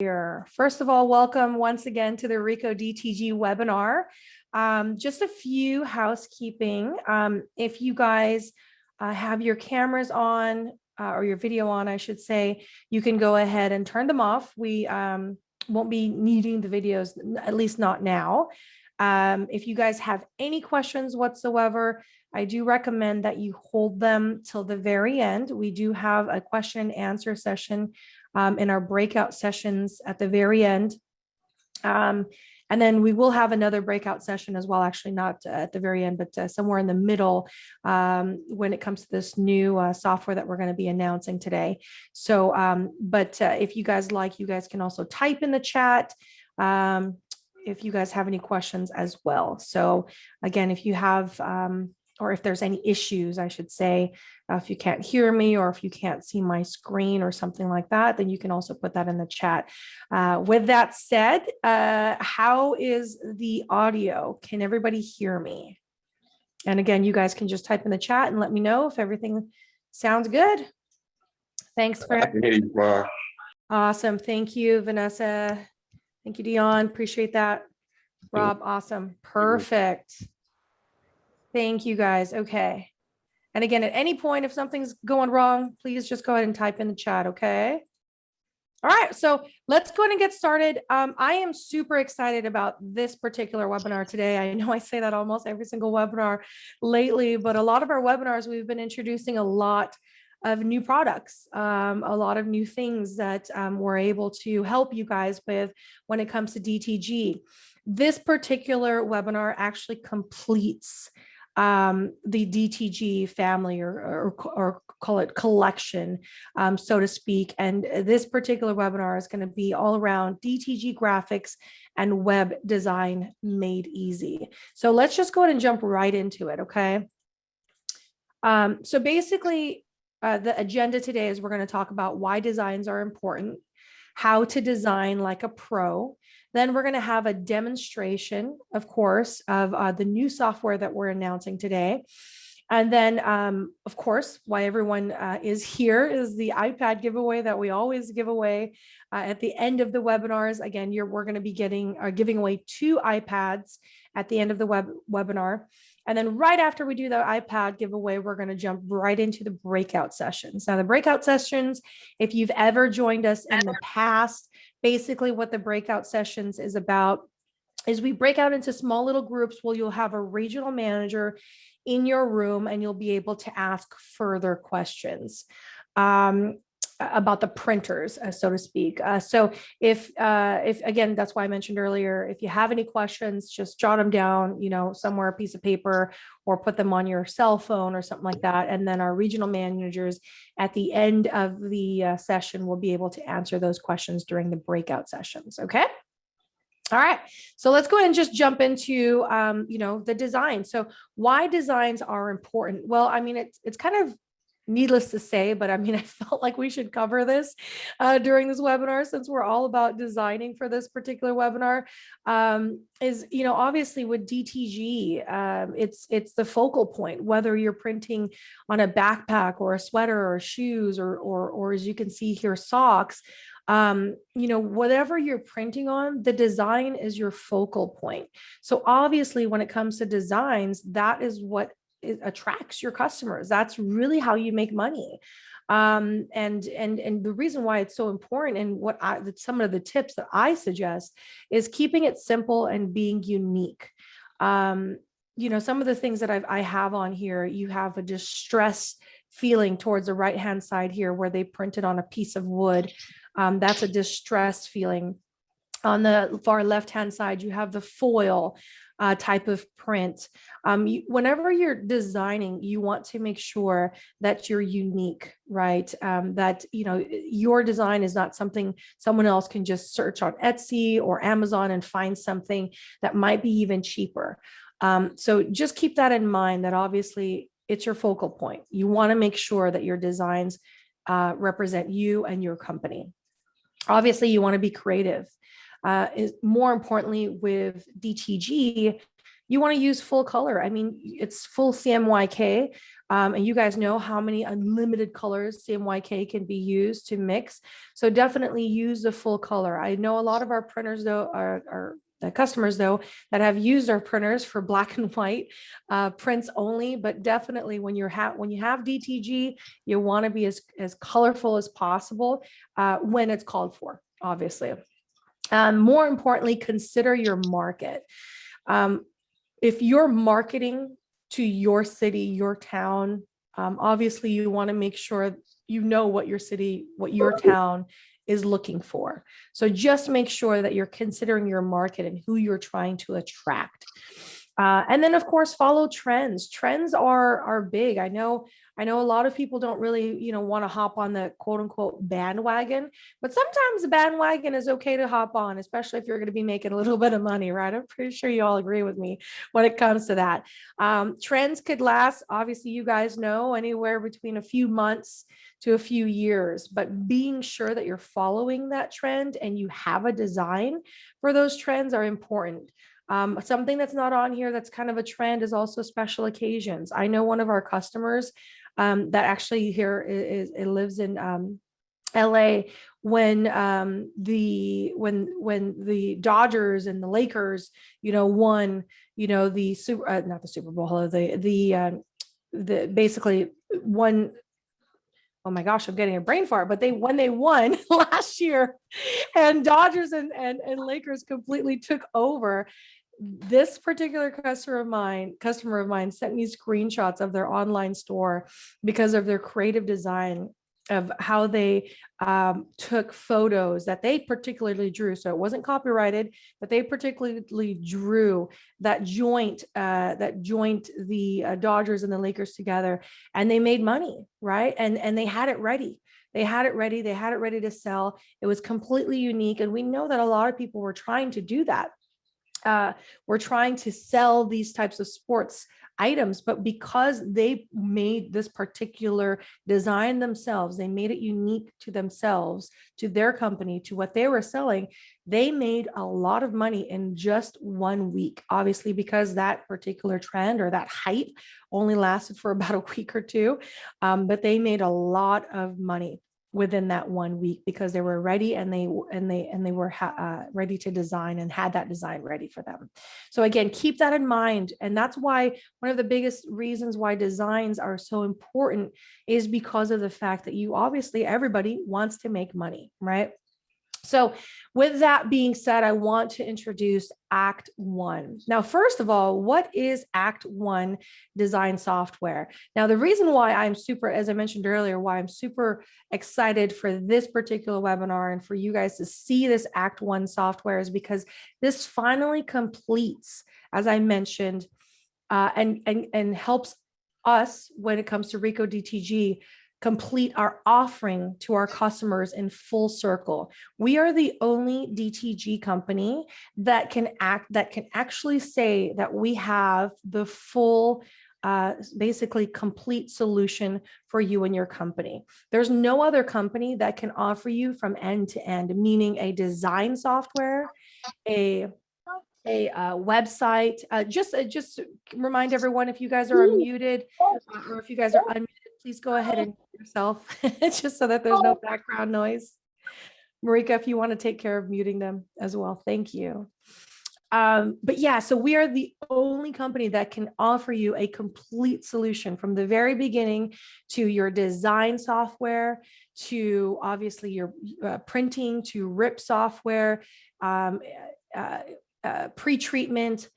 Here. First of all, welcome once again to the Ricoh DTG webinar. Just a few housekeeping. If you guys have your cameras on or your video on, I should say, you can go ahead and turn them off. We won't be needing the videos, at least not now. If you guys have any questions whatsoever, I do recommend that you hold them till the very end. We do have a question and answer session in our breakout sessions at the very end. And then we will have another breakout session as well, actually not at the very end, but somewhere in the middle when it comes to this new software that we're going to be announcing today. So, if you guys like, you guys can also type in the chat if you guys have any questions as well. So again, if you have, or if there's any issues, I should say, if you can't hear me or if you can't see my screen or something like that, then you can also put that in the chat. With that said, how is the audio? Can everybody hear me? And again, you guys can just type in the chat and let me know if everything sounds good. Thanks for awesome. Thank you, Vanessa. Thank you, Dion. Appreciate that. Rob, awesome. Perfect. Thank you guys. Okay. And again, at any point, if something's going wrong, please just go ahead and type in the chat. Okay. All right. So let's go ahead and get started. I am super excited about this particular webinar today. I know I say that almost every single webinar lately, but a lot of our webinars, we've been introducing a lot of new products, a lot of new things that we're able to help you guys with when it comes to DTG. This particular webinar actually completes the DTG family or call it collection, so to speak. And this particular webinar is going to be all around DTG graphics and web design made easy. So let's just go ahead and jump right into it. Okay. So basically, the agenda today is we're going to talk about why designs are important, how to design like a pro. Then we're going to have a demonstration, of course, of the new software that we're announcing today. And then, of course, why everyone is here is the iPad giveaway that we always give away at the end of the webinars. Again, we're going to be giving away 2 iPads at the end of the webinar. And then right after we do the iPad giveaway, we're going to jump right into the breakout sessions. Now, the breakout sessions, if you've ever joined us in the past, basically what the breakout sessions is about is we break out into small little groups where you'll have a regional manager in your room and you'll be able to ask further questions about the printers, so to speak. So if again, that's why I mentioned earlier, if you have any questions, just jot them down, somewhere, a piece of paper, or put them on your cell phone or something like that. And then our regional managers at the end of the session will be able to answer those questions during the breakout sessions. Okay. All right, so let's go ahead and just jump into, the design. So why designs are important? Well, I mean, it's kind of needless to say, but I mean, I felt like we should cover this during this webinar since we're all about designing for this particular webinar. Obviously with DTG, it's the focal point, whether you're printing on a backpack or a sweater or shoes or as you can see here, socks. Whatever you're printing on, the design is your focal point. So obviously when it comes to designs, that is what it attracts your customers. That's really how you make money. And the reason why it's so important and some of the tips that I suggest is keeping it simple and being unique. Some of the things that I have on here, you have a distress feeling towards the right-hand side here where they printed on a piece of wood. That's a distress feeling. On the far left-hand side, you have the foil type of print. Whenever you're designing, you want to make sure that you're unique, right? That, your design is not something someone else can just search on Etsy or Amazon and find something that might be even cheaper. So just keep that in mind, that obviously it's your focal point. You want to make sure that your designs represent you and your company. Obviously, you want to be creative. More importantly, with DTG, you want to use full color. I mean, it's full CMYK. And you guys know how many unlimited colors CMYK can be used to mix. So definitely use the full color. I know a lot of our printers though are the customers though that have used our printers for black and white prints only, but definitely when you have DTG, you want to be as colorful as possible when it's called for, obviously. More importantly, consider your market. If you're marketing to your city, your town, obviously you want to make sure you know what your city, what your town is looking for. So just make sure that you're considering your market and who you're trying to attract. And then of course, follow trends. Trends are big. I know a lot of people don't really, want to hop on the quote unquote bandwagon, but sometimes the bandwagon is okay to hop on, especially if you're going to be making a little bit of money, right? I'm pretty sure you all agree with me when it comes to that. Trends could last, obviously, you guys know, anywhere between a few months to a few years, but being sure that you're following that trend and you have a design for those trends are important. Something that's not on here that's kind of a trend is also special occasions. I know one of our customers that actually here it lives in LA when the Dodgers and the Lakers, won, the super not the Super Bowl, the basically won. Oh my gosh, I'm getting a brain fart, but when they won last year and Dodgers and Lakers completely took over, this particular customer of mine sent me screenshots of their online store because of their creative design of how they took photos that they particularly drew. So it wasn't copyrighted, but they particularly drew that joint the Dodgers and the Lakers together, and they made money, right? And they had it ready. They had it ready to sell. It was completely unique. And we know that a lot of people were trying to do that. We're trying to sell these types of sports items, but because they made this particular design themselves, they made it unique to themselves, to their company, to what they were selling, they made a lot of money in just 1 week. Obviously, because that particular trend or that hype only lasted for about a week or two, but they made a lot of money within that 1 week because they were ready and they were ready to design and had that design ready for them. So again, keep that in mind. And that's why one of the biggest reasons why designs are so important is because of the fact that everybody wants to make money, right? So with that being said, I want to introduce Act 1. Now, first of all, what is Act 1 design software? Now, the reason why as I mentioned earlier, why I'm super excited for this particular webinar and for you guys to see this Act 1 software is because this finally completes, as I mentioned, and helps us when it comes to Ricoh DTG complete our offering to our customers in full circle. We are the only DTG company that can actually say that we have the full basically complete solution for you and your company. There's no other company that can offer you from end to end, meaning a design software, a website. Just remind everyone, if you guys are unmuted or if you guys are unmuted, please go ahead and mute yourself just so that there's no background noise. Marika, if you want to take care of muting them as well, thank you. But yeah, so we are the only company that can offer you a complete solution from the very beginning to your design software, to obviously your printing, to RIP software, pre-treatment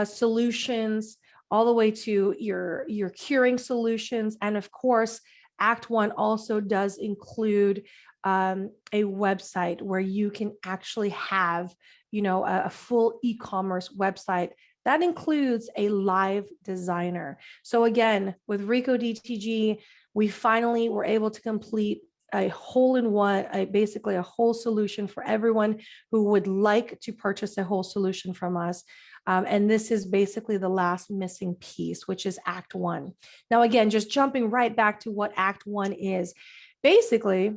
solutions, all the way to your curing solutions. And of course, Act 1 also does include a website where you can actually have, a full e-commerce website that includes a live designer. So again, with Ricoh DTG, we finally were able to complete a hole-in-one, basically a whole solution for everyone who would like to purchase a whole solution from us. And this is basically the last missing piece, which is Act 1. Now, again, just jumping right back to what Act 1 is. Basically,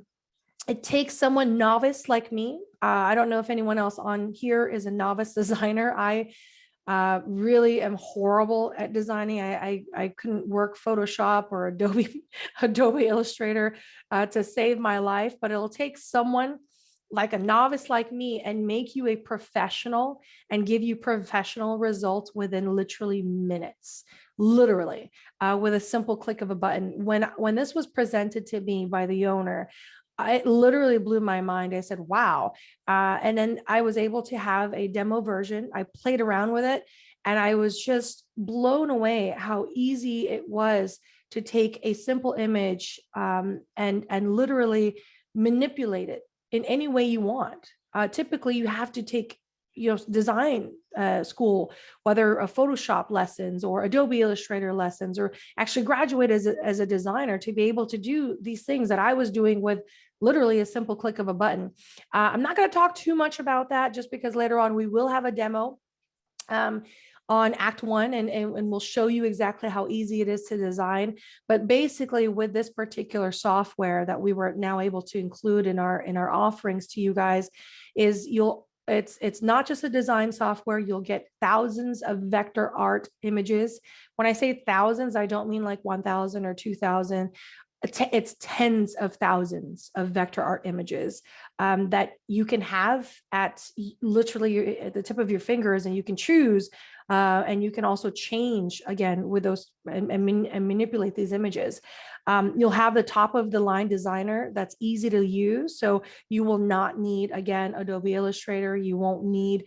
it takes someone novice like me. I don't know if anyone else on here is a novice designer. Really am horrible at designing. I couldn't work Photoshop or Adobe Illustrator to save my life, but it'll take someone like a novice like me and make you a professional and give you professional results within literally minutes, literally, with a simple click of a button. When this was presented to me by the owner, it literally blew my mind. I said, wow. And then I was able to have a demo version. I played around with it and I was just blown away how easy it was to take a simple image and literally manipulate it in any way you want. Typically, you have to take design school, whether a Photoshop lessons or Adobe Illustrator lessons, or actually graduate as a designer to be able to do these things that I was doing with literally a simple click of a button. I'm not going to talk too much about that just because later on we will have a demo on Act 1 and we'll show you exactly how easy it is to design. But basically with this particular software that we were now able to include in our offerings to you guys is it's not just a design software. You'll get thousands of vector art images. When I say thousands, I don't mean like 1,000 or 2,000. It's tens of thousands of vector art images that you can have at literally at the tip of your fingers, and you can choose and you can also change again with those and manipulate these images. You'll have the top of the line designer that's easy to use. So you will not need, again, Adobe Illustrator. You won't need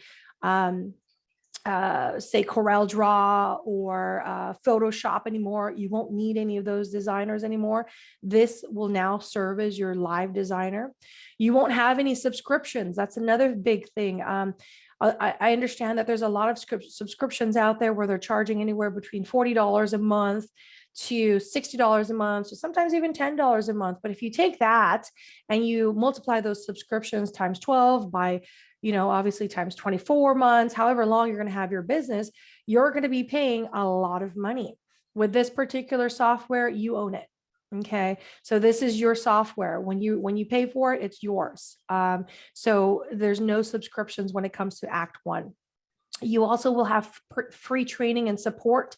say Corel Draw or Photoshop anymore. You won't need any of those designers anymore. This will now serve as your live designer. You won't have any subscriptions. That's another big thing. I understand that there's a lot of subscriptions out there where they're charging anywhere between $40 a month to $60 a month, so sometimes even $10 a month. But if you take that and you multiply those subscriptions times 12 by, obviously times 24 months, however long you're going to have your business, you're going to be paying a lot of money. With this particular software, you own it. Okay, so this is your software. When you pay for it, it's yours. So there's no subscriptions when it comes to Act 1. You also will have free training and support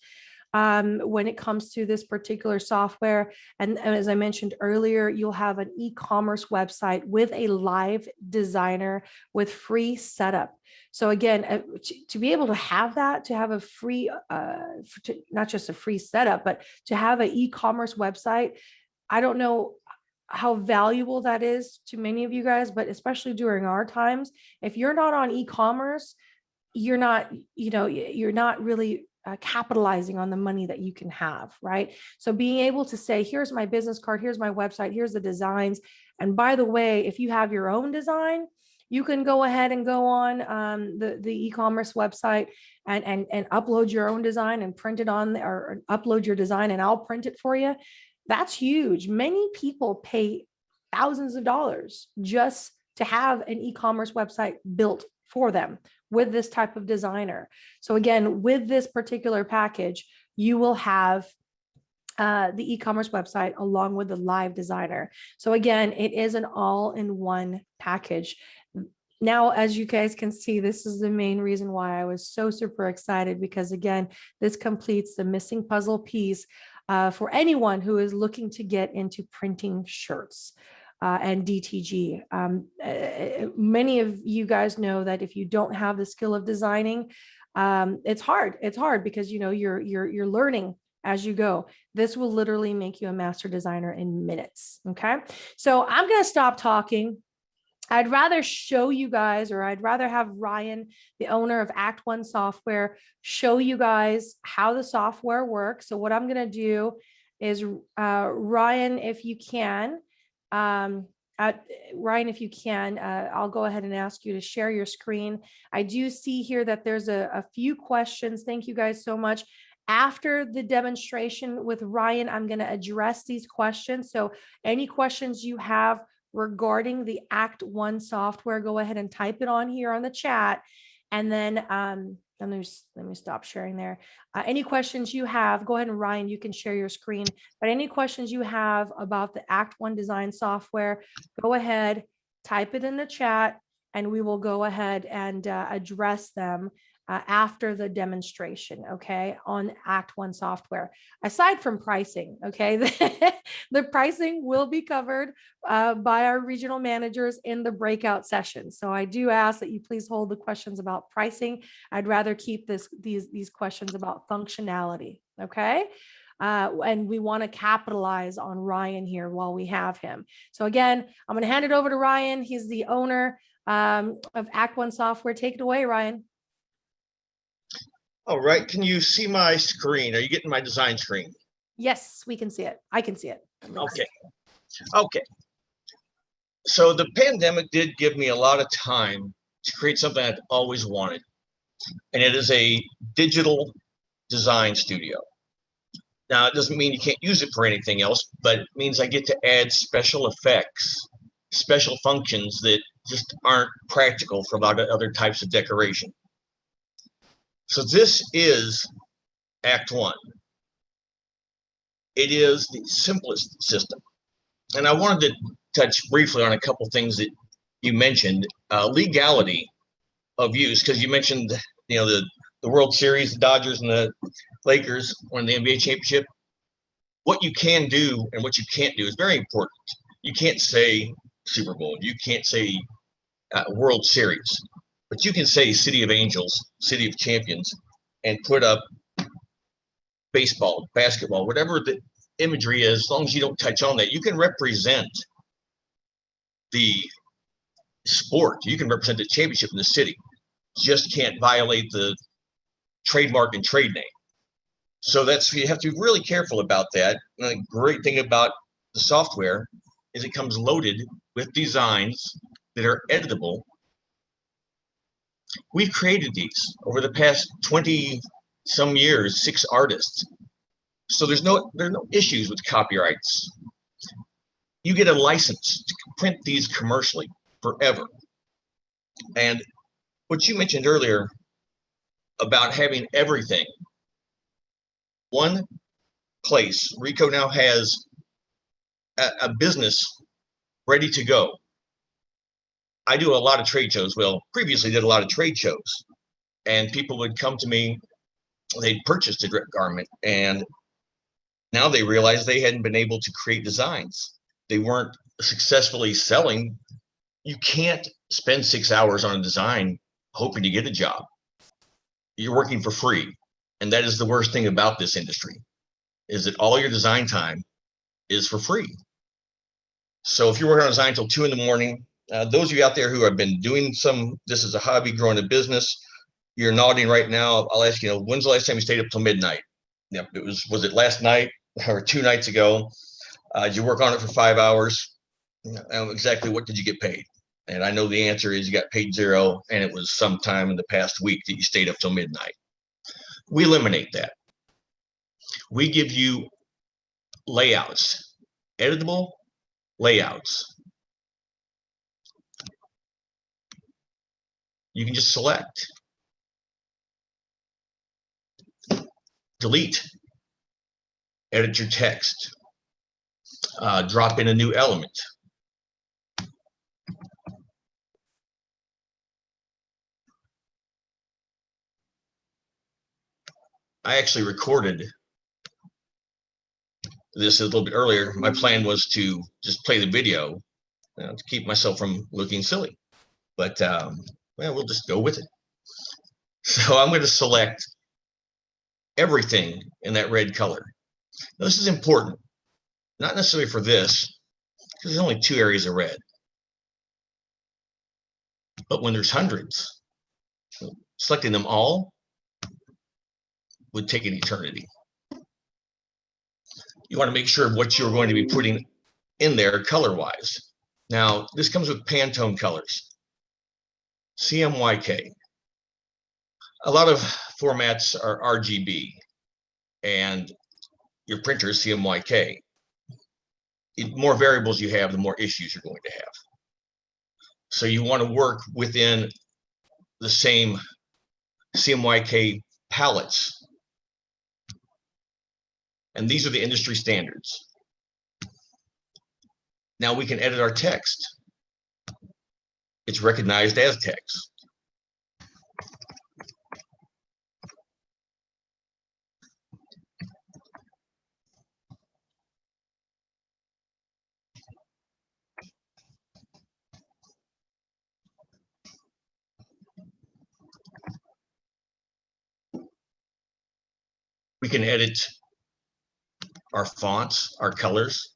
when it comes to this particular software. And as I mentioned earlier, you'll have an e-commerce website with a live designer with free setup. So again, to be able to have that, to have a free, not just a free setup, but to have an e-commerce website, I don't know how valuable that is to many of you guys, but especially during our times, if you're not on e-commerce, you're not really capitalizing on the money that you can have, right? So being able to say, here's my business card, here's my website, here's the designs. And by the way, if you have your own design, you can go ahead and go on the e-commerce website and upload your own design and print it on, or upload your design and I'll print it for you. That's huge. Many people pay thousands of dollars just to have an e-commerce website built for them with this type of designer. So again, with this particular package, you will have the e-commerce website along with the live designer. So again, it is an all-in-one package. Now, as you guys can see, this is the main reason why I was so super excited, because again, this completes the missing puzzle piece for anyone who is looking to get into printing shirts. And DTG. Many of you guys know that if you don't have the skill of designing, it's hard. It's hard because you're learning as you go. This will literally make you a master designer in minutes. Okay, so I'm going to stop talking. I'd rather show you guys, or I'd rather have Ryan, the owner of Act 1 Software, show you guys how the software works. So what I'm going to do is, Ryan, if you can, Ryan, if you can, I'll go ahead and ask you to share your screen. I do see here that there's a few questions. Thank you guys so much. After the demonstration with Ryan, I'm going to address these questions. So any questions you have regarding the Act 1 software, go ahead and type it on here on the chat. And then let me stop sharing there. Any questions you have, go ahead and Ryan, you can share your screen. But any questions you have about the Act 1 design software, go ahead, type it in the chat, and we will go ahead and address them after the demonstration, okay, on Act One software. Aside from pricing, okay, the pricing will be covered by our regional managers in the breakout session. So I do ask that you please hold the questions about pricing. I'd rather keep these questions about functionality, okay? And we want to capitalize on Ryan here while we have him. So again, I'm going to hand it over to Ryan. He's the owner of Act One Software. Take it away, Ryan. All right, can you see my screen? Are you getting my design screen? Yes, we can see it. I can see it. Okay. So the pandemic did give me a lot of time to create something I've always wanted, and it is a digital design studio. Now, it doesn't mean you can't use it for anything else, but it means I get to add special effects, special functions that just aren't practical for a lot of other types of decoration. So this is Act One. It is the simplest system. And I wanted to touch briefly on a couple things that you mentioned, legality of use, because you mentioned, the World Series, the Dodgers and the Lakers won the NBA championship. What you can do and what you can't do is very important. You can't say Super Bowl. You can't say World Series, but you can say City of Angels, City of Champions, and put up baseball, basketball, whatever the imagery is. As long as you don't touch on that, you can represent the sport. You can represent the championship in the city. Just can't violate the trademark and trade name. So you have to be really careful about that. And the great thing about the software is it comes loaded with designs that are editable. We've created these over the past 20 some years, 6 artists. So there are no issues with copyrights. You get a license to print these commercially forever. And what you mentioned earlier about having everything one place, Ricoh now has a business ready to go. I do a lot of trade shows. Well, previously did a lot of trade shows, and people would come to me. They'd purchased a garment, and now they realized they hadn't been able to create designs. They weren't successfully selling. You can't spend 6 hours on a design hoping to get a job. You're working for free. And that is the worst thing about this industry, is that all your design time is for free. So if you're working on design till 2 in the morning, those of you out there who have been doing this as a hobby, growing a business, you're nodding right now. I'll ask you, when's the last time you stayed up till midnight? Yep, was it last night or 2 nights ago? Did you work on it for 5 hours? Exactly what did you get paid? And I know the answer is you got paid 0, and it was sometime in the past week that you stayed up till midnight. We eliminate that. We give you layouts, editable layouts. You can just select, delete, edit your text, drop in a new element. I actually recorded this a little bit earlier. My plan was to just play the video to keep myself from looking silly, but we'll just go with it. So I'm going to select everything in that red color. Now, this is important, not necessarily for this, because there's only 2 areas of red. But when there's hundreds, selecting them all would take an eternity. You want to make sure what you're going to be putting in there color-wise. Now, this comes with Pantone colors. CMYK. A lot of formats are RGB, and your printer is CMYK. The more variables you have, the more issues you're going to have. So you want to work within the same CMYK palettes. And these are the industry standards. Now we can edit our text. it's recognized as text. We can edit our fonts, our colors.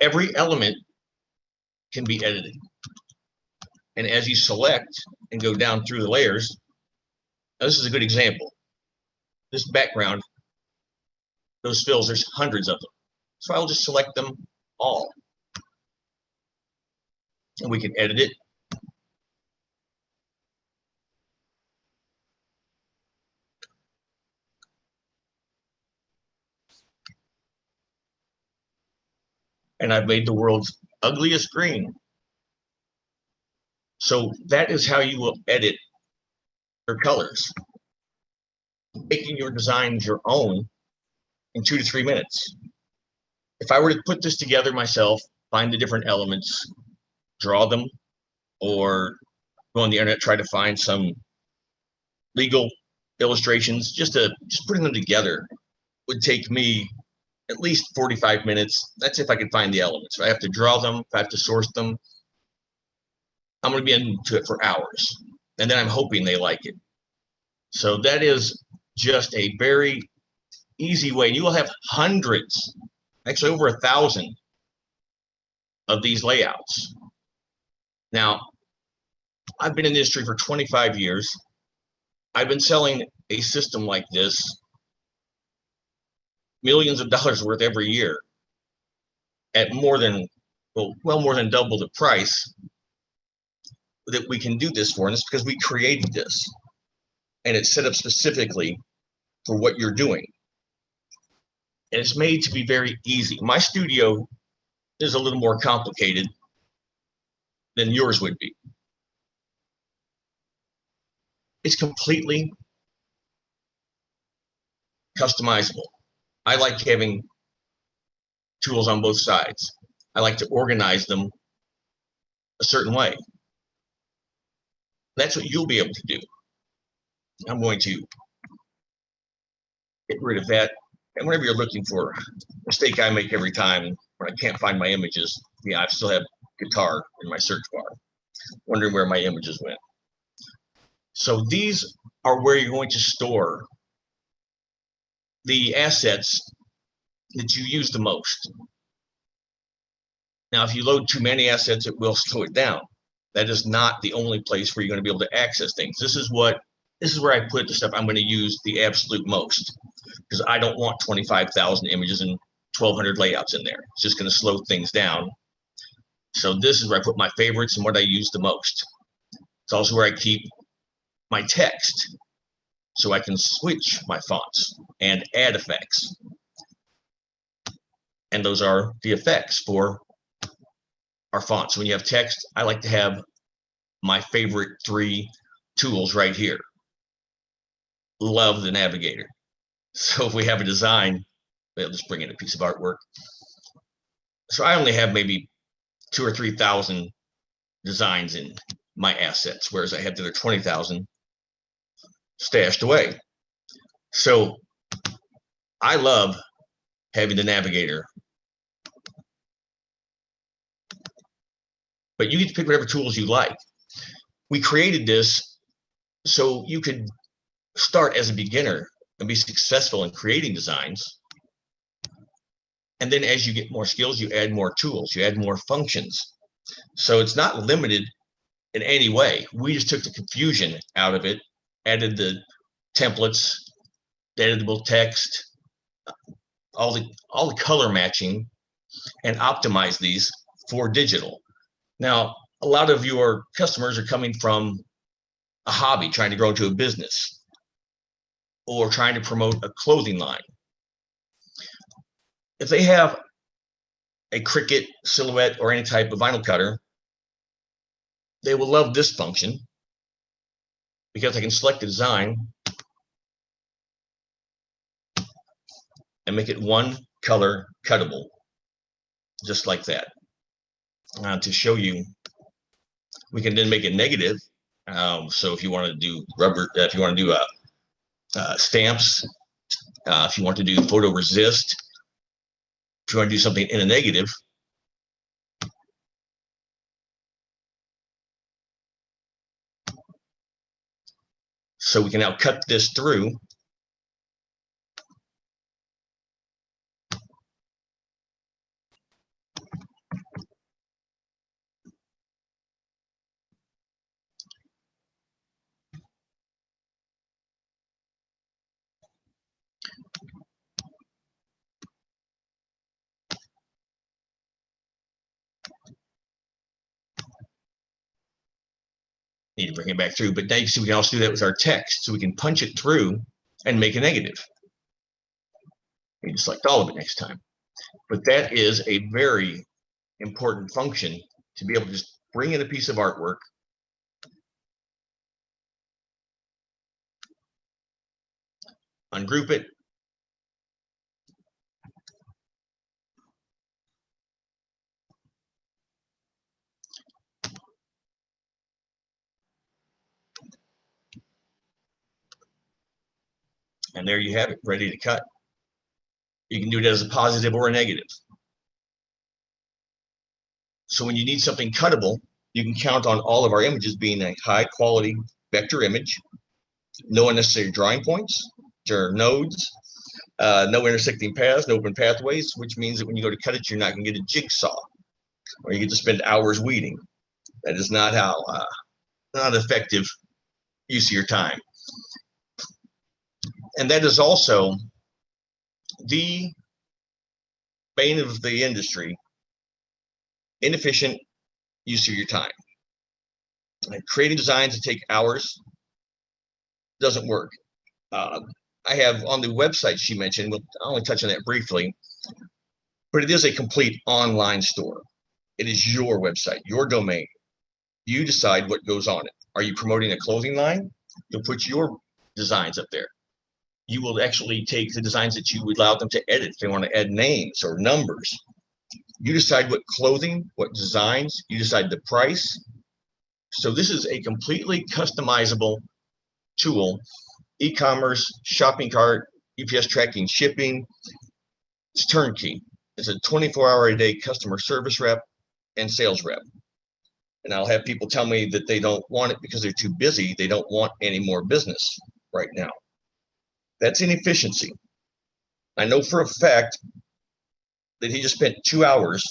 Every element can be edited. And as you select and go down through the layers, now this is a good example. This background, those fills, there's hundreds of them. So I'll just select them all. And we can edit it. And I've made the world's ugliest green. So that is how you will edit your colors, making your designs your own in 2 to 3 minutes. If I were to put this together myself, find the different elements, draw them, or go on the internet, try to find some legal illustrations, just putting them together would take me at least 45 minutes. That's if I can find the elements. If I have to draw them, if I have to source them, I'm going to be into it for hours. And then I'm hoping they like it. So that is just a very easy way. You will have hundreds, actually over 1,000 of these layouts. Now, I've been in the industry for 25 years. I've been selling a system like this millions of dollars worth every year at more than, well more than double the price that we can do this for. And it's because we created this. And it's set up specifically for what you're doing. And it's made to be very easy. My studio is a little more complicated than yours would be. It's completely customizable. I like having tools on both sides. I like to organize them a certain way. That's what you'll be able to do. I'm going to get rid of that. And whenever you're looking for a mistake I make every time when I can't find my images, yeah, I still have guitar in my search bar, wondering where my images went. So these are where you're going to store the assets that you use the most. Now, if you load too many assets, it will slow it down. That is not the only place where you're going to be able to access things. This is where I put the stuff I'm going to use the absolute most, because I don't want 25,000 images and 1,200 layouts in there. It's just going to slow things down. So this is where I put my favorites and what I use the most. It's also where I keep my text, so I can switch my fonts and add effects. And those are the effects for our fonts. When you have text, I like to have my favorite 3 tools right here. Love the navigator. So if we have a design, we'll just bring in a piece of artwork. So I only have maybe 2,000 or 3,000 designs in my assets, whereas I have the other 20,000 stashed away. So I love having the navigator. But you get to pick whatever tools you like. We created this so you could start as a beginner and be successful in creating designs. And then as you get more skills, you add more tools, you add more functions. So it's not limited in any way. We just took the confusion out of it, added the templates, the editable text, all the color matching, and optimized these for digital. Now, a lot of your customers are coming from a hobby, trying to grow into a business, or trying to promote a clothing line. If they have a Cricut, Silhouette, or any type of vinyl cutter, they will love this function because I can select the design and make it one color cuttable, just like that. To show you, we can then make it negative. So if you want to do rubber, if you want to do stamps, if you want to do photo resist, if you want to do something in a negative, so we can now cut this through. Need to bring it back through, but now you see we can also do that with our text, so we can punch it through and make a negative. You can select all of it next time. But that is a very important function, to be able to just bring in a piece of artwork, ungroup it, and there you have it, ready to cut. You can do it as a positive or a negative. So when you need something cuttable, you can count on all of our images being a high quality vector image, no unnecessary drawing points or nodes, no intersecting paths, no open pathways, which means that when you go to cut it, you're not going to get a jigsaw, or you get to spend hours weeding. That is not how, not effective use of your time. And that is also the bane of the industry: inefficient use of your time. Creating designs that take hours doesn't work. I have on the website she mentioned, I'll only touch on that briefly, but it is a complete online store. It is your website, your domain. You decide what goes on it. Are you promoting a clothing line? You'll put your designs up there. You will actually take the designs that you would allow them to edit if they want to add names or numbers. You decide what clothing, what designs, you decide the price. So this is a completely customizable tool. E-commerce, shopping cart, UPS tracking, shipping. It's turnkey. It's a 24-hour-a-day customer service rep and sales rep. And I'll have people tell me that they don't want it because they're too busy. They don't want any more business right now. That's inefficiency. I know for a fact that he just spent 2 hours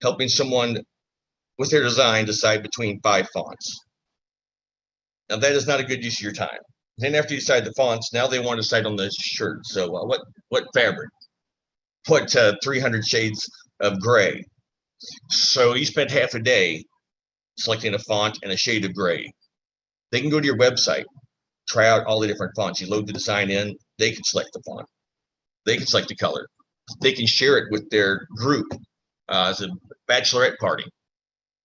helping someone with their design decide between 5 fonts. Now that is not a good use of your time. Then after you decide the fonts, now they want to decide on the shirt. So what fabric? What 300 shades of gray? So you spent half a day selecting a font and a shade of gray. They can go to your website, try out all the different fonts. You load the design in, they can select the font. They can select the color. They can share it with their group as a bachelorette party.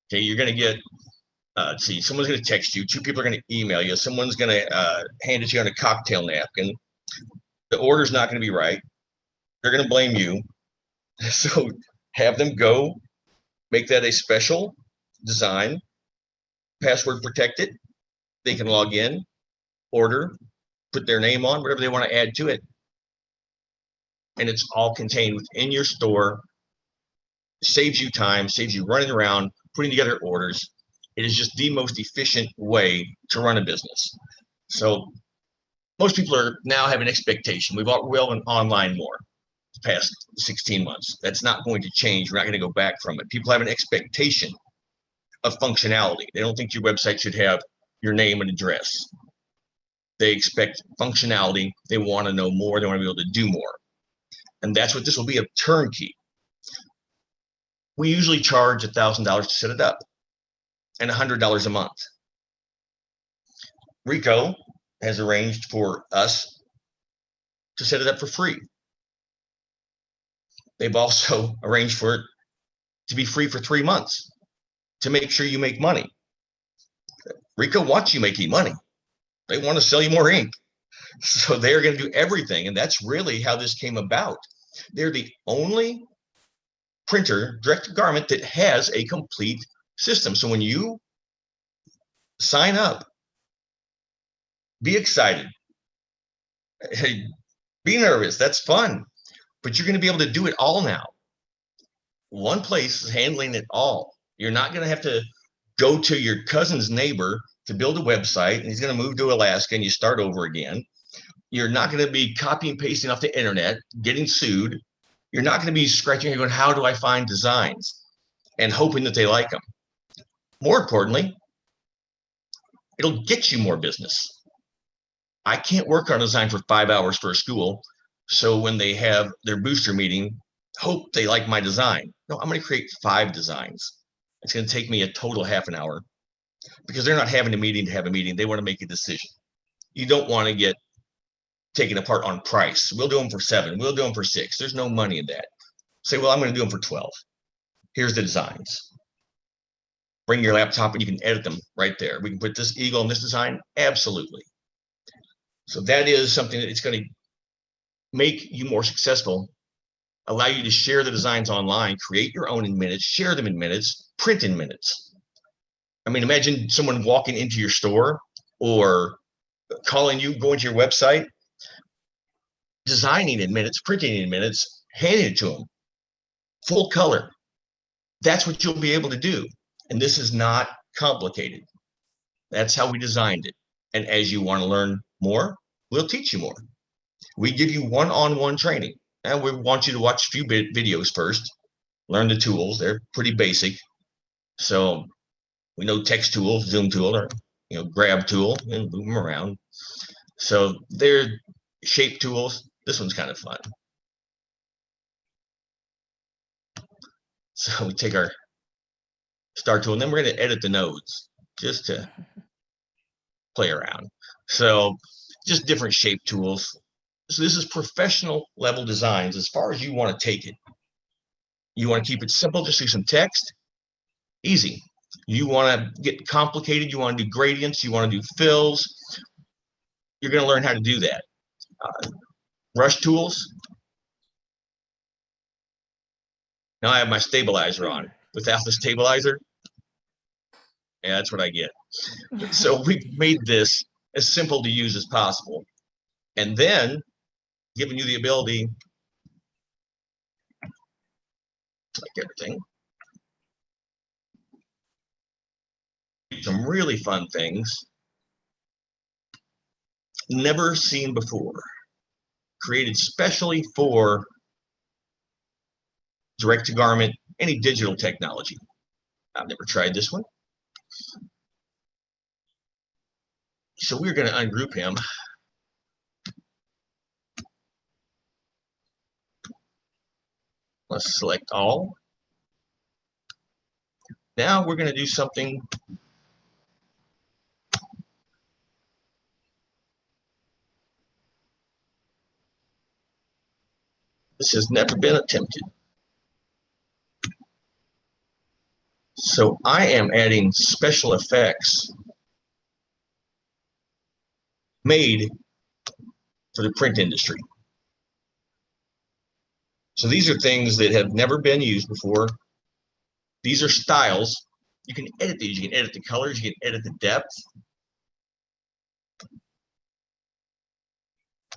Okay, you're going to get, let's see, someone's going to text you, 2 people are going to email you, someone's going to hand it to you on a cocktail napkin. The order's not going to be right. They're going to blame you. So have them go, make that a special design, password protected. They can log in, order, put their name on, whatever they want to add to it. And it's all contained within your store. Saves you time, saves you running around, putting together orders. It is just the most efficient way to run a business. So most people are now have an expectation. We've all been online more the past 16 months. That's not going to change. We're not going to go back from it. People have an expectation of functionality. They don't think your website should have your name and address. They expect functionality. They want to know more. They want to be able to do more. And that's what this will be, a turnkey. We usually charge $1,000 to set it up and $100 a month. Ricoh has arranged for us to set it up for free. They've also arranged for it to be free for 3 months. to make sure you make money. Ricoh wants you making money. They want to sell you more ink. So they're going to do everything. And that's really how this came about. They're the only printer, direct to garment, that has a complete system. So when you sign up, be excited. Hey, be nervous. That's fun. But you're going to be able to do it all now. One place is handling it all. You're not going to have to go to your cousin's neighbor to build a website, and he's going to move to Alaska and you start over again. You're not going to be copy and pasting off the internet, getting sued. You're not going to be scratching your head going, how do I find designs? And hoping that they like them. More importantly, it'll get you more business. I can't work on a design for 5 hours for a school. So when they have their booster meeting, hope they like my design. No, I'm going to create 5 designs. It's going to take me a total half an hour because they're not having a meeting to have a meeting. They want to make a decision. You don't want to get taken apart on price. We'll do them for 7. We'll do them for 6. There's no money in that. Say, well, I'm going to do them for 12. Here's the designs. Bring your laptop and you can edit them right there. We can put this eagle in this design. Absolutely. So that is something that it's going to make you more successful, allow you to share the designs online, create your own in minutes, share them in minutes, print in minutes. I mean, imagine someone walking into your store or calling you, going to your website, designing in minutes, printing in minutes, handing it to them, full color. That's what you'll be able to do. And this is not complicated. That's how we designed it. And as you want to learn more, we'll teach you more. We give you one-on-one training. And we want you to watch a few videos first, learn the tools. They're pretty basic. So we know text tool, zoom tool, or grab tool and move them around. So they're shape tools. This one's kind of fun. So we take our star tool and then we're going to edit the nodes just to play around. So just different shape tools. So this is professional level designs as far as you want to take it. You want to keep it simple, just do some text, easy. You want to get complicated, you want to do gradients, you want to do fills. You're going to learn how to do that. Brush tools. Now I have my stabilizer on. Without the stabilizer, yeah, that's what I get. So we've made this as simple to use as possible. And then giving you the ability to like everything. Some really fun things never seen before, created specially for direct to garment, any digital technology. I've never tried this one. So we're going to ungroup him. Let's select all. Now we're going to do something this has never been attempted. So I am adding special effects made for the print industry. So these are things that have never been used before. These are styles. You can edit these. You can edit the colors. You can edit the depth.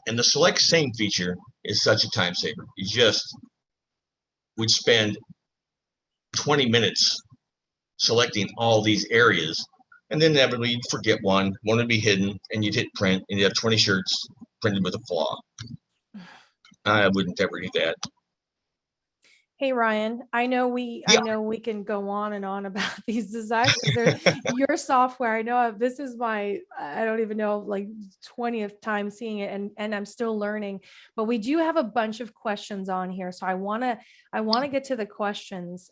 And the select same feature is such a time saver. You just would spend 20 minutes selecting all these areas, and then inevitably you'd forget one would be hidden, and you'd hit print, and you'd have 20 shirts printed with a flaw. I wouldn't ever do that. Hey Ryan, I know we can go on and on about these designs because your software. I know this is my, I don't even know, like 20th time seeing it, and I'm still learning. But we do have a bunch of questions on here, so I wanna get to the questions.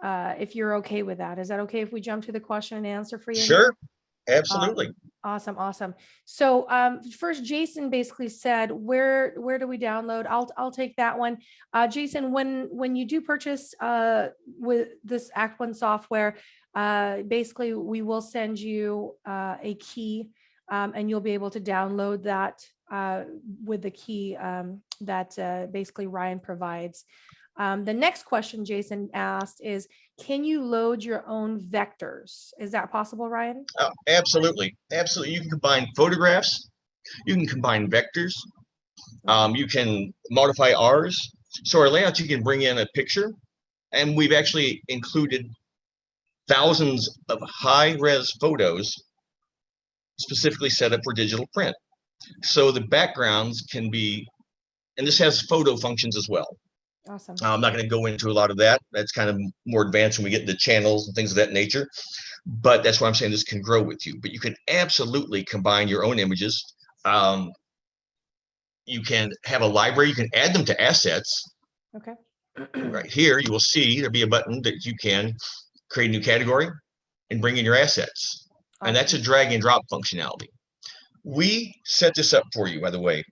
If you're okay with that, is that okay if we jump to the question and answer for you? Sure, absolutely. Awesome, awesome. So first, Jason basically said, where do we download? I'll take that one. Jason, when you do purchase with this Act One software, basically we will send you a key, and you'll be able to download that with the key that basically Ryan provides. The next question Jason asked is, can you load your own vectors? Is that possible, Ryan? Oh, absolutely. Absolutely. You can combine photographs. You can combine vectors. You can modify ours. So our layouts, you can bring in a picture, and we've actually included thousands of high-res photos specifically set up for digital print. So the backgrounds can be, and this has photo functions as well. Awesome. I'm not going to go into a lot of that. That's kind of more advanced when we get into channels and things of that nature. But that's why I'm saying this can grow with you. But you can absolutely combine your own images. You can have a library. You can add them to assets. Okay. Right here, you will see there'll be a button that you can create a new category and bring in your assets. Awesome. And that's a drag and drop functionality. We set this up for you, by the way.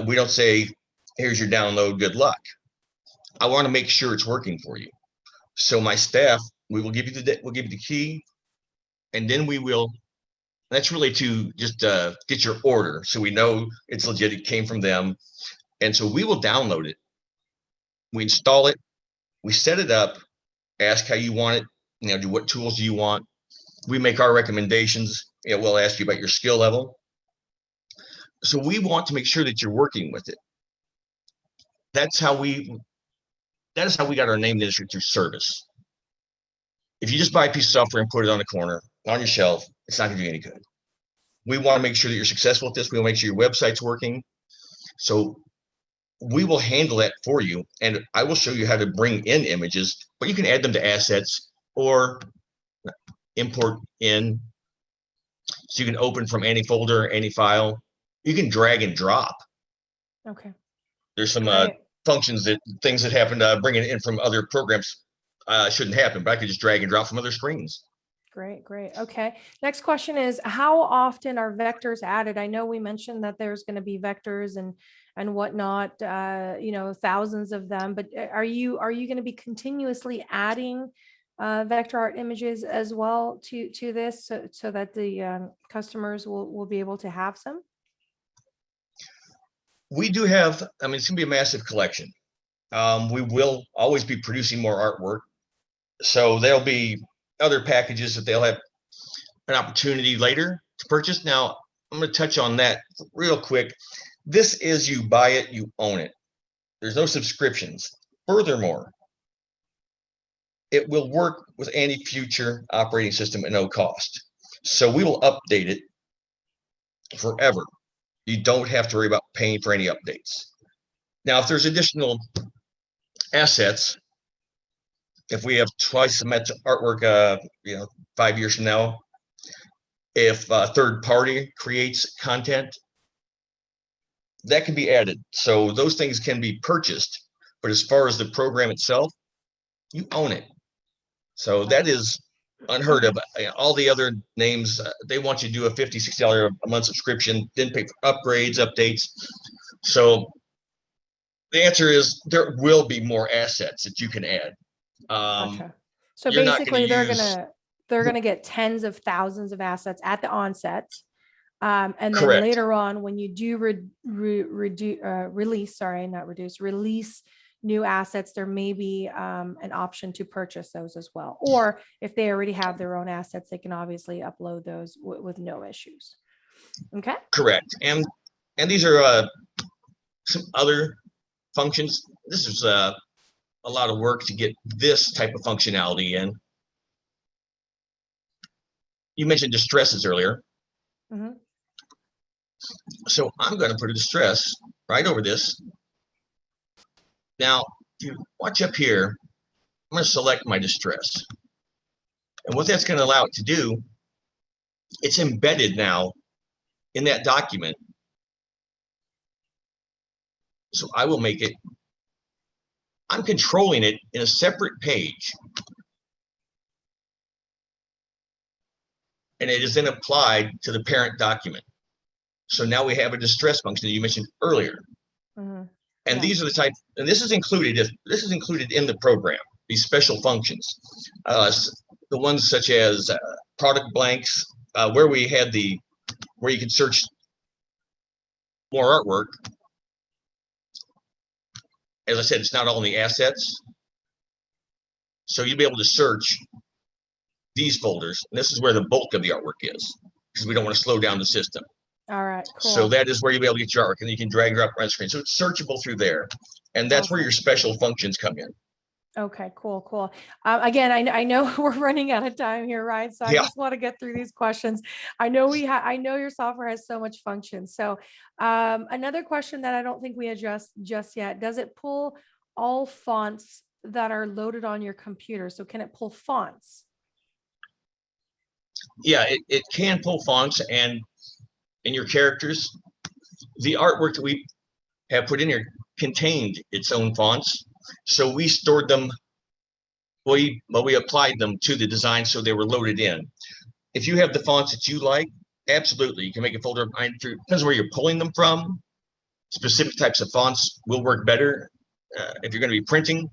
We don't say, here's your download, good luck. I want to make sure it's working for you. So my staff, we'll give you the key, and then we will. That's really to just get your order, so we know it's legit. It came from them, and so we will download it. We install it. We set it up. Ask how you want it. Do what tools do you want. We make our recommendations. We'll ask you about your skill level. So we want to make sure that you're working with it. That is how we got our name in the industry, through service. If you just buy a piece of software and put it on the corner, on your shelf, it's not going to do any good. We want to make sure that you're successful with this. We want to make sure your website's working. So we will handle that for you. And I will show you how to bring in images, but you can add them to assets or import in. So you can open from any folder, any file. You can drag and drop. Okay. There's some functions things that happen bringing it in from other programs shouldn't happen, but I could just drag and drop from other screens. Great. Okay. Next question is, how often are vectors added? I know we mentioned that there's going to be vectors and whatnot, thousands of them, but are you going to be continuously adding vector art images as well to this so that the customers will be able to have some? We do have, it's going to be a massive collection. We will always be producing more artwork. So there'll be other packages that they'll have an opportunity later to purchase. Now, I'm going to touch on that real quick. This is, you buy it, you own it. There's no subscriptions. Furthermore, it will work with any future operating system at no cost. So we will update it forever. You don't have to worry about paying for any updates. Now, if there's additional assets, if we have twice the much artwork, 5 years from now, if a third party creates content, that can be added. So those things can be purchased, but as far as the program itself, you own it. So that is unheard of. All the other names, they want you to do a $50, $60 a month subscription, then pay for upgrades, updates. So the answer is there will be more assets that you can add. Gotcha. So basically they're going to get tens of thousands of assets at the onset. And then correct. Later on, when you do release new assets, there may be an option to purchase those as well. Or if they already have their own assets, they can obviously upload those with no issues. Okay. Correct. And these are some other functions. This is a lot of work to get this type of functionality in. You mentioned distresses earlier. Mm-hmm. So I'm going to put a distress right over this. Now, if you watch up here, I'm going to select my distress. And what that's going to allow it to do, it's embedded now in that document. So I will make it, I'm controlling it in a separate page. and it is then applied to the parent document. So now we have a distress function that you mentioned earlier. Mhm. And Yeah. these are the type, and this is included in the program, these special functions. The ones such as product blanks, where we had where you can search more artwork. As I said, it's not all in the assets. So you'll be able to search these folders, and this is where the bulk of the artwork is, because we don't want to slow down the system. All right, So cool. that is where you'll be able to get your artwork, and you can drag it up on the screen. So it's searchable through there. And that's where Awesome. your special functions come in. Okay, cool. Again, I know we're running out of time here, Ryan. So I Yeah. just want to get through these questions. I know your software has so much function. So another question that I don't think we addressed just yet, does it pull all fonts that are loaded on your computer? So can it pull fonts? Yeah, it can pull fonts and in your characters. The artwork that we have put in here contained its own fonts. So we stored them, we applied them to the design so they were loaded in. If you have the fonts that you like, absolutely, you can make a folder. Depends where you're pulling them from. Specific types of fonts will work better if you're going to be printing.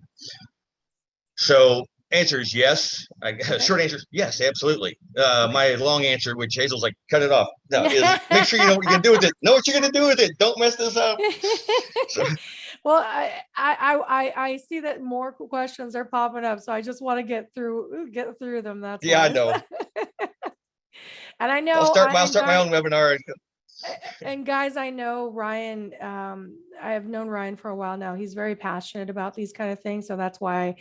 So answer is yes. Short answer is yes, absolutely. Okay. My long answer, which Hazel's like, cut it off. No, is make sure you know what you're going to do with it. Know what you're going to do with it. Don't mess this up. So, well, I see that more questions are popping up, so I just want to get through them. That's yeah, why. I know. And I know I'll start my own webinar. And guys, I know Ryan, I have known Ryan for a while now. He's very passionate about these kind of things. So that's why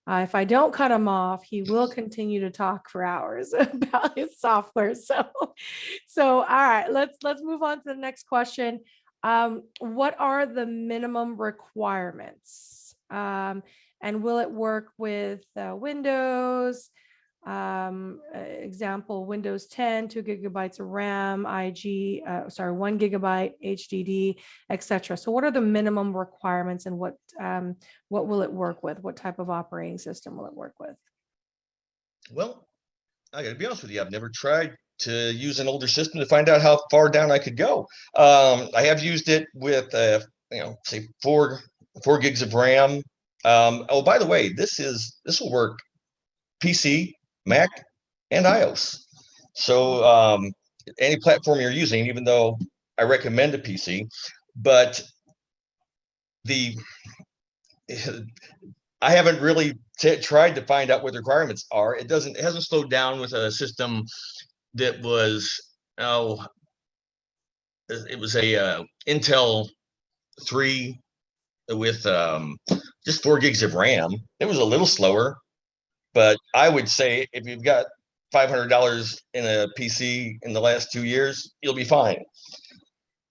if I don't cut him off, he will continue to talk for hours about his software. So all right, let's move on to the next question. What are the minimum requirements? And will it work with Windows? Example, Windows 10, 2 gigabytes of RAM, 1 gigabyte HDD, etc. So what are the minimum requirements, and what will it work with? What type of operating system will it work with? Well, I gotta be honest with you, I've never tried to use an older system to find out how far down I could go. I have used it with say 4 gigs of RAM. Oh, by the way, this will work PC, Mac, and iOS. So any platform you're using, even though I recommend a PC, but I haven't really tried to find out what the requirements are. It hasn't slowed down with a system that was it was a Intel 3 with just 4 gigs of RAM. It was a little slower, but I would say if you've got $500 in a PC in the last 2 years, you'll be fine.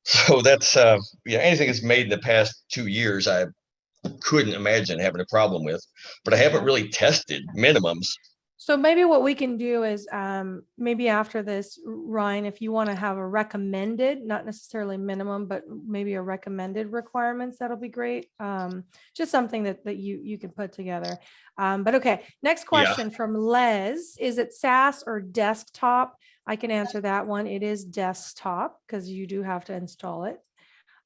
So that's anything that's made in the past 2 years, I couldn't imagine having a problem with, but I haven't really tested minimums. So maybe what we can do is maybe after this, Ryan, if you want to have a recommended, not necessarily minimum, but maybe a recommended requirements, that'll be great. Just something that you can put together. But okay, next question from Les. Is it SaaS or desktop? I can answer that one. It is desktop because you do have to install it.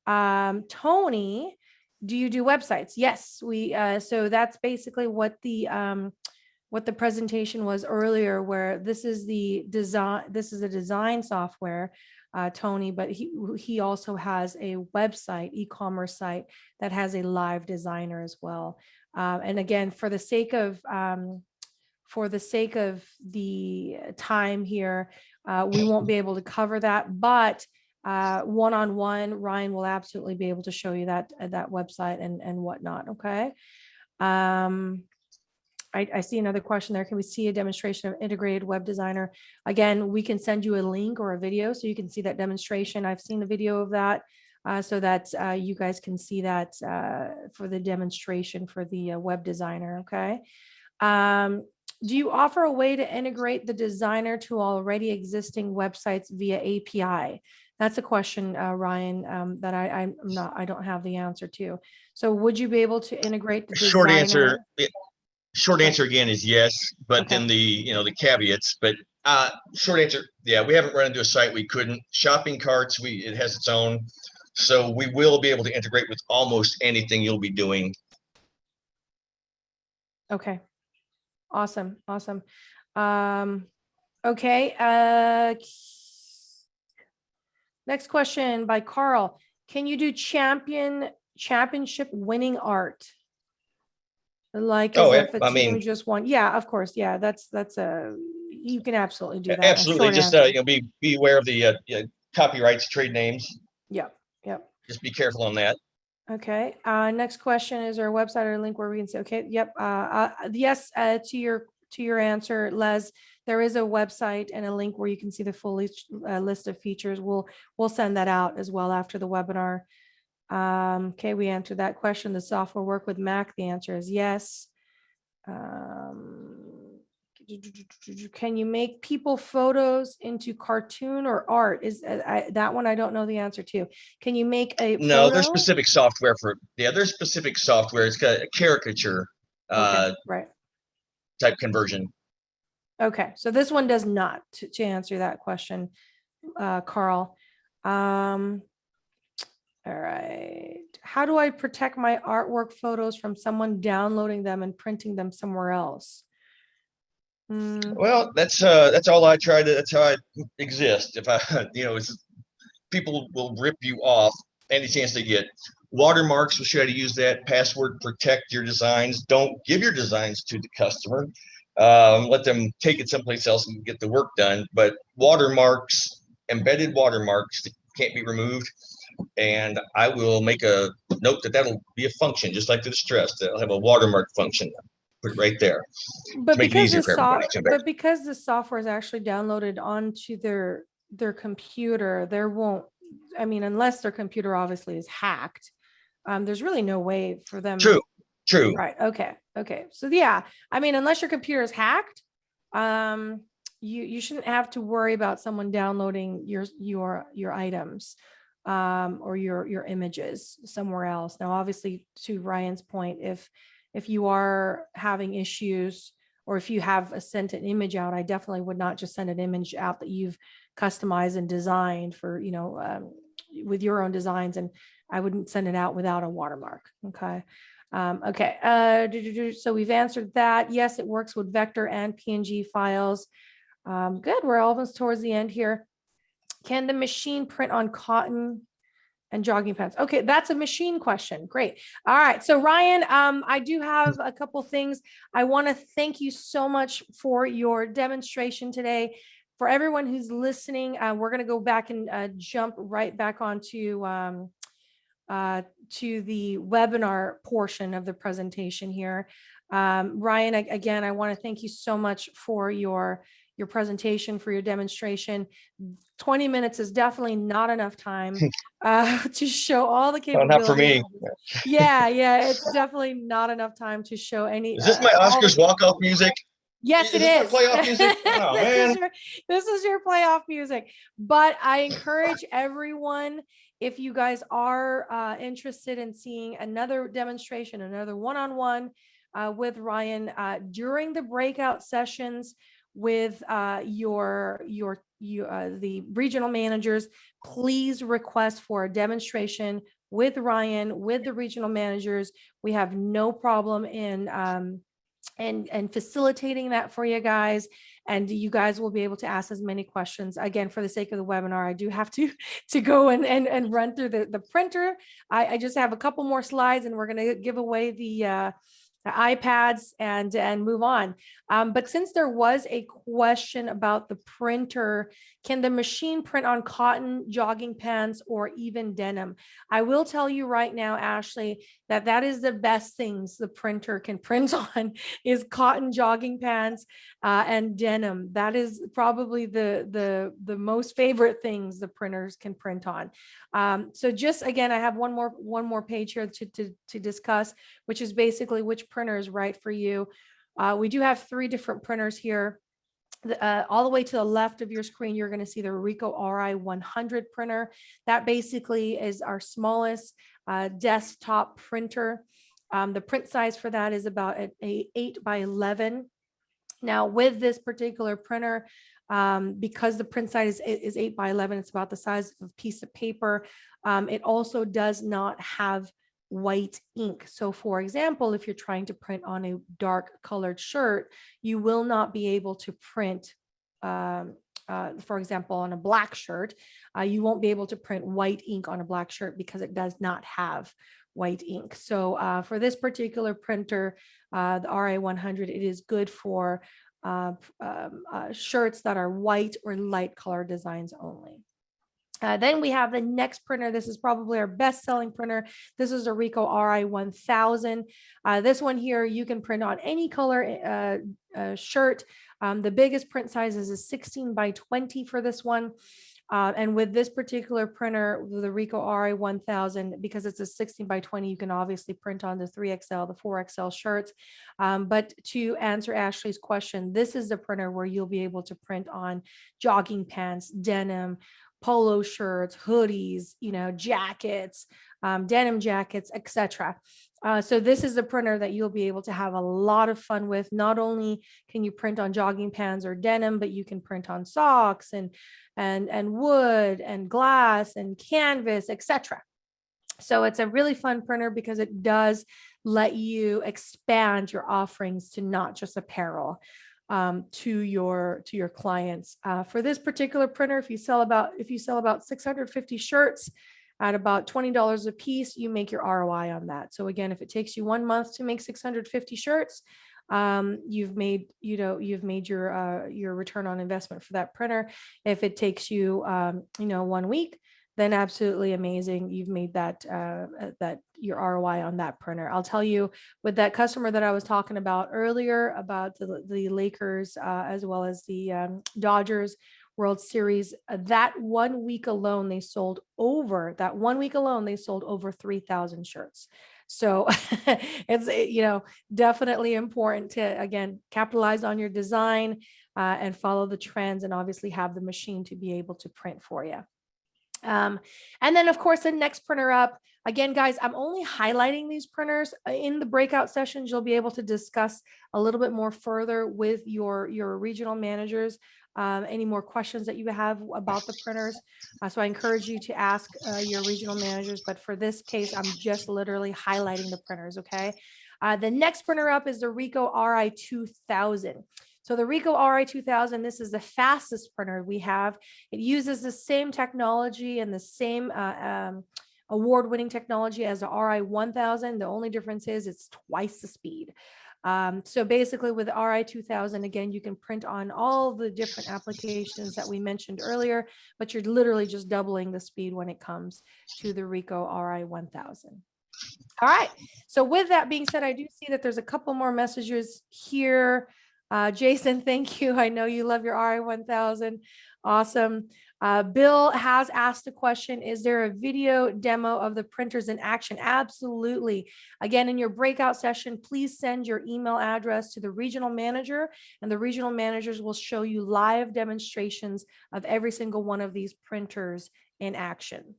Tony, do you do websites? Yes, we so that's basically what the presentation was earlier, where this is the design, this is a design software, Tony, but he also has a website, e-commerce site that has a live designer as well. And again, for the sake of the time here, we won't be able to cover that, but one-on-one, Ryan will absolutely be able to show you that website and whatnot. Okay. I see another question there. Can we see a demonstration of integrated web designer? Again, we can send you a link or a video so you can see that demonstration. I've seen the video of that so that you guys can see that for the demonstration for the web designer. Okay. Do you offer a way to integrate the designer to already existing websites via API? That's a question, Ryan, that I don't have the answer to. So would you be able to integrate the designer? Short answer again is yes, but then the caveats. But Short answer, yeah, we haven't run into a site we couldn't. Shopping carts, it has its own. So we will be able to integrate with almost anything you'll be doing. Okay. Awesome. Awesome. Okay. Next question by Carl. Can you do championship winning art? Like as if a team just won. Yeah, of course. Yeah, that's you can absolutely do that. Absolutely. Just be aware of the copyrights, trade names. Yep. Yep. Just be careful on that. Okay. Next question, is there a website or a link where we can say, okay, yep. Yes, to your answer, Les, there is a website and a link where you can see the full list of features. We'll send that out as well after the webinar. Okay, we answered that question. The software work with Mac? The answer is yes. Can you make people photos into cartoon or art? Is that one I don't know the answer to. Can you make a No, photo? there's specific software for, there's specific software. It's got a caricature right type conversion. Okay, so this one does not, to answer that question, Carl. All right. How do I protect my artwork photos from someone downloading them and printing them somewhere else? Well, that's all I try to, that's how I exist. If I, people will rip you off any chance they get. Watermarks will show you how to use that. Password protect your designs. Don't give your designs to the customer. Let them take it someplace else and get the work done. But watermarks, embedded watermarks, can't be removed. And I will make a note that that'll be a function, just like the distress. That'll have a watermark function. Put it right there. But because the software is actually downloaded onto their computer, there won't. I mean, unless their computer obviously is hacked, there's really no way for them. True. Right. Okay. So yeah, I mean, unless your computer is hacked, you shouldn't have to worry about someone downloading your items. Or your images somewhere else. Now, obviously, to Ryan's point, if you are having issues, or if you have sent an image out, I definitely would not just send an image out that you've customized and designed for, with your own designs, and I wouldn't send it out without a watermark. Okay. So we've answered that. Yes, it works with vector and PNG files. Good. We're almost towards the end here. Can the machine print on cotton and jogging pants? Okay, that's a machine question. Great. All right. So Ryan, I do have a couple things. I want to thank you so much for your demonstration today. For everyone who's listening, we're going to go back and jump right back onto to the webinar portion of the presentation here. Ryan, again, I want to thank you so much for your presentation, for your demonstration. 20 minutes is definitely not enough time to show all the capabilities. Not for me. Yeah, it's definitely not enough time to show any. Is this my Oscars walk-off music? Yes, it is. Playoff music? Oh, this is your playoff music. But I encourage everyone, if you guys are interested in seeing another demonstration, another one-on-one with Ryan during the breakout sessions with the regional managers, please request for a demonstration with Ryan, with the regional managers. We have no problem in and facilitating that for you guys, and you guys will be able to ask as many questions. Again, for the sake of the webinar, I do have to go and run through the printer. I just have a couple more slides, and we're going to give away the iPads and move on. But since there was a question about the printer, can the machine print on cotton, jogging pants, or even denim? I will tell you right now, Ashley, that is the best things the printer can print on is cotton jogging pants and denim. That is probably the most favorite things the printers can print on. So just again, I have one more page here to discuss, which is basically which printer is right for you. We do have 3 different printers here. All the way to the left of your screen, you're going to see the Ricoh Ri-1000 printer. That basically is our smallest desktop printer. The print size for that is about an 8 by 11. Now, with this particular printer, because the print size is 8 by 11, it's about the size of a piece of paper. It also does not have white ink. So for example, if you're trying to print on a dark colored shirt, you will not be able to print, for example, on a black shirt, you won't be able to print white ink on a black shirt because it does not have white ink. So for this particular printer, the Ri-1000, it is good for shirts that are white or light color designs only. Then we have the next printer. This is probably our best selling printer. This is a Ricoh Ri-1000. This one here, you can print on any color shirt. The biggest print size is a 16 by 20 for this one. And with this particular printer, the Ricoh Ri-1000, because it's a 16 by 20, you can obviously print on the 3XL, the 4XL shirts. But to answer Ashley's question, this is the printer where you'll be able to print on jogging pants, denim, polo shirts, hoodies, jackets, denim jackets, etc. So this is a printer that you'll be able to have a lot of fun with. Not only can you print on jogging pants or denim, but you can print on socks and wood and glass and canvas, etc. So it's a really fun printer because it does let you expand your offerings to not just apparel, to your clients. For this particular printer, if you sell about 650 shirts at about $20 a piece, you make your ROI on that. So again, if it takes you 1 month to make 650 shirts, you've made your return on investment for that printer. If it takes you 1 week, then absolutely amazing. You've made that your ROI on that printer. I'll tell you, with that customer that I was talking about earlier about the Lakers as well as the Dodgers World Series, that 1 week alone they sold over 3,000 shirts. So it's definitely important to, again, capitalize on your design and follow the trends, and obviously have the machine to be able to print for you. And then of course the next printer up, again, guys, I'm only highlighting these printers. In the breakout sessions, you'll be able to discuss a little bit more further with your regional managers, any more questions that you have about the printers. So I encourage you to ask your regional managers, but for this case, I'm just literally highlighting the printers, okay? The next printer up is the Ricoh Ri-1000. So the Ricoh Ri-1000, this is the fastest printer we have. It uses the same technology and the same award-winning technology as the Ri-1000. The only difference is it's twice the speed. So basically with the Ri-1000, again, you can print on all the different applications that we mentioned earlier, but you're literally just doubling the speed when it comes to the Ricoh Ri-1000. All right. So with that being said, I do see that there's a couple more messages here. Jason, thank you. I know you love your Ri-1000. Awesome. Bill has asked a question. Is there a video demo of the printers in action? Absolutely. Again, in your breakout session, please send your email address to the regional manager, and the regional managers will show you live demonstrations of every single one of these printers in action.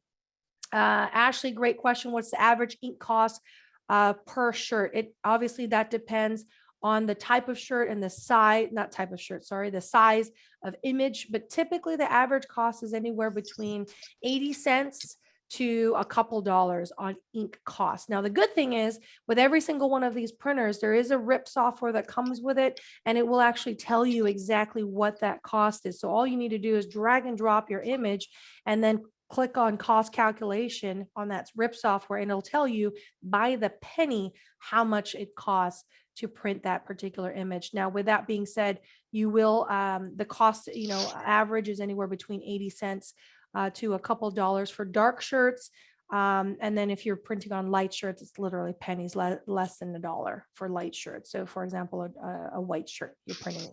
Ashley, great question. What's the average ink cost per shirt? Obviously that depends on the type of shirt and the size, the size of image, but typically the average cost is anywhere between 80 cents to a couple dollars on ink cost. Now, the good thing is with every single one of these printers, there is a RIP software that comes with it, and it will actually tell you exactly what that cost is. So all you need to do is drag and drop your image and then click on cost calculation on that RIP software, and it'll tell you by the penny how much it costs to print that particular image. Now, with that being said, you will, the cost, average is anywhere between 80 cents to a couple dollars for dark shirts. And then if you're printing on light shirts, it's literally pennies, less than $1 for light shirts. So for example, a white shirt, you're printing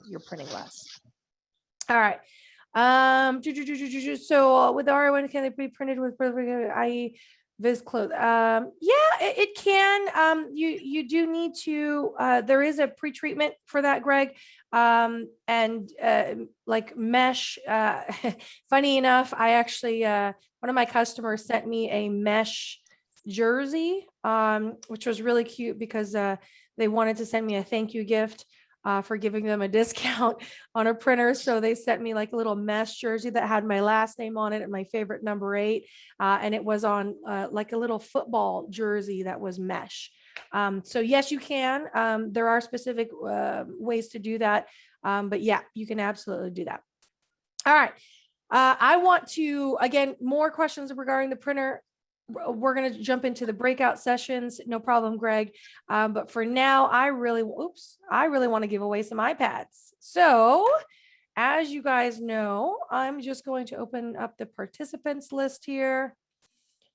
less. All right. So with the Ri-1000, can they be printed with, i.e. VisCloth? Yeah, it can. You do need to, there is a pre-treatment for that, Greg. And like mesh, funny enough, I actually, one of my customers sent me a mesh jersey, which was really cute because they wanted to send me a thank you gift. for giving them a discount on a printer. So they sent me like a little mesh jersey that had my last name on it and my favorite number 8. And it was on like a little football jersey that was mesh. So yes, you can. There are specific ways to do that. But yeah, you can absolutely do that. All right. I want to, again, more questions regarding the printer. We're going to jump into the breakout sessions. No problem, Greg. But for now, I really want to give away some iPads. So as you guys know, I'm just going to open up the participants list here.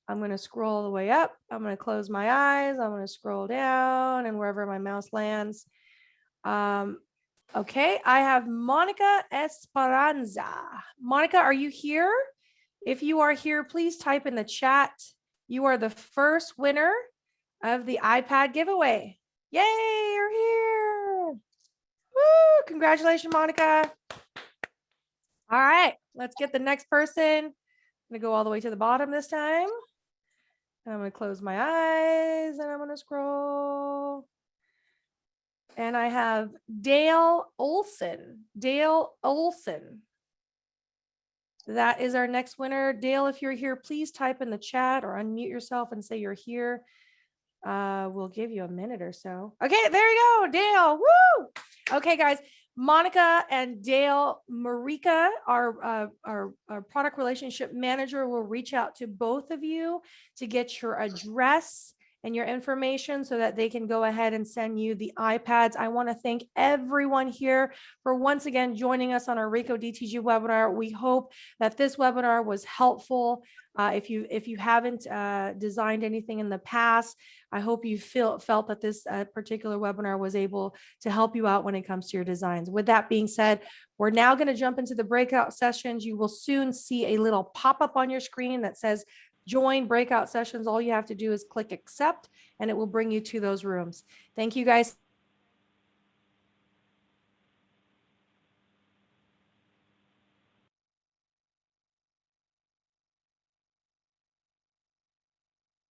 I'm going to scroll all the way up. I'm going to close my eyes. I'm going to scroll down and wherever my mouse lands. Okay, I have Monica Esperanza. Monica, are you here? If you are here, please type in the chat. You are the first winner of the iPad giveaway. Yay, you're here. Woo, congratulations, Monica. All right, let's get the next person. I'm gonna go all the way to the bottom this time. And I'm gonna close my eyes and I'm gonna scroll. And I have Dale Olson. Dale Olson. That is our next winner. Dale, if you're here, please type in the chat or unmute yourself and say you're here. We'll give you a minute or so. Okay, there you go, Dale. Woo! Okay, guys. Monica and Dale, Marika, our product relationship manager, will reach out to both of you to get your address and your information so that they can go ahead and send you the iPads. I want to thank everyone here for once again joining us on our Ricoh DTG webinar. We hope that this webinar was helpful. If you haven't designed anything in the past, I hope you felt that this particular webinar was able to help you out when it comes to your designs. With that being said, we're now going to jump into the breakout sessions. You will soon see a little pop-up on your screen that says join breakout sessions. All you have to do is click accept and it will bring you to those rooms. Thank you guys